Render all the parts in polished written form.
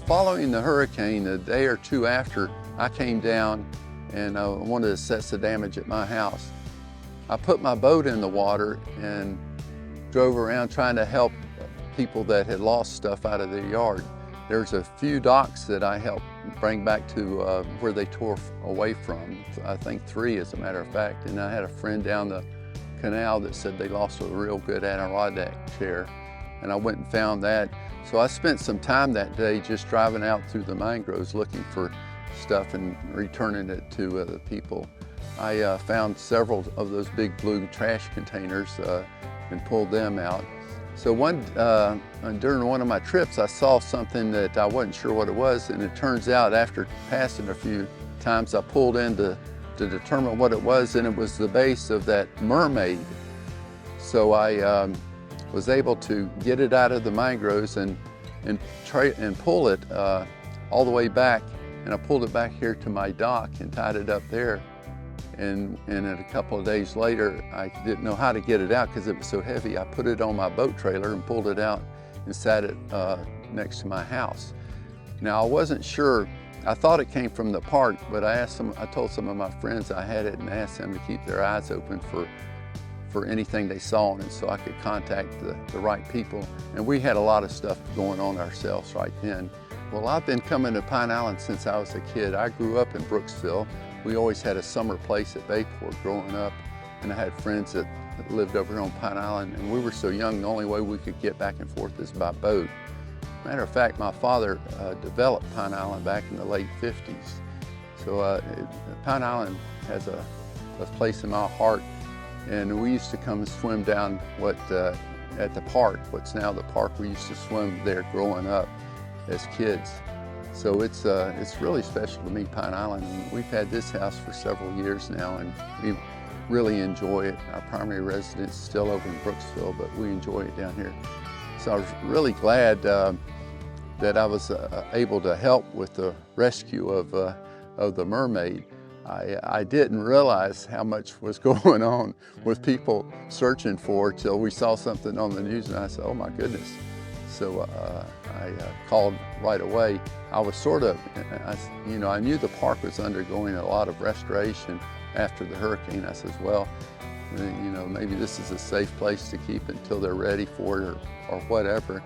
following the hurricane, a day or two after, I came down and wanted to assess the damage at my house. I put my boat in the water and drove around trying to help people that had lost stuff out of their yard. There's a few docks that I helped bring back to where they tore away from. I think 3 as a matter of fact. And I had a friend down the canal that said they lost a real good Adirondack chair. And I went and found that. So I spent some time that day just driving out through the mangroves looking for stuff and returning it to the people. I found several of those big blue trash containers and pulled them out. So during one of my trips, I saw something that I wasn't sure what it was, and it turns out after passing a few times, I pulled in to determine what it was, and it was the base of that Mermaid. So I was able to get it out of the mangroves and pull it all the way back, and I pulled it back here to my dock and tied it up there. And a couple of days later, I didn't know how to get it out because it was so heavy. I put it on my boat trailer and pulled it out and sat it next to my house. Now I wasn't sure, I thought it came from the park, but I told some of my friends I had it and asked them to keep their eyes open for anything they saw on it so I could contact the right people. And we had a lot of stuff going on ourselves right then. Well, I've been coming to Pine Island since I was a kid. I grew up in Brooksville. We always had a summer place at Bayport growing up, and I had friends that lived over here on Pine Island, and we were so young, the only way we could get back and forth is by boat. Matter of fact, my father developed Pine Island back in the late 50s. So Pine Island has a place in my heart, and we used to come and swim down at the park, what's now the park. We used to swim there growing up as kids. So it's really special to me, Pine Island. And we've had this house for several years now, and we really enjoy it. Our primary residence is still over in Brooksville, but we enjoy it down here. So I was really glad that I was able to help with the rescue of the Mermaid. I didn't realize how much was going on with people searching for it till we saw something on the news, and I said, oh my goodness. So I called right away. I was sort of, I knew the park was undergoing a lot of restoration after the hurricane. I said, well, maybe this is a safe place to keep it until they're ready for it or whatever.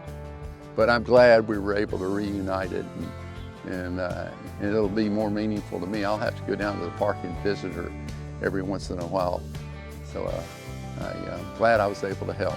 But I'm glad we were able to reunite it, and it'll be more meaningful to me. I'll have to go down to the park and visit her every once in a while. So I'm glad I was able to help.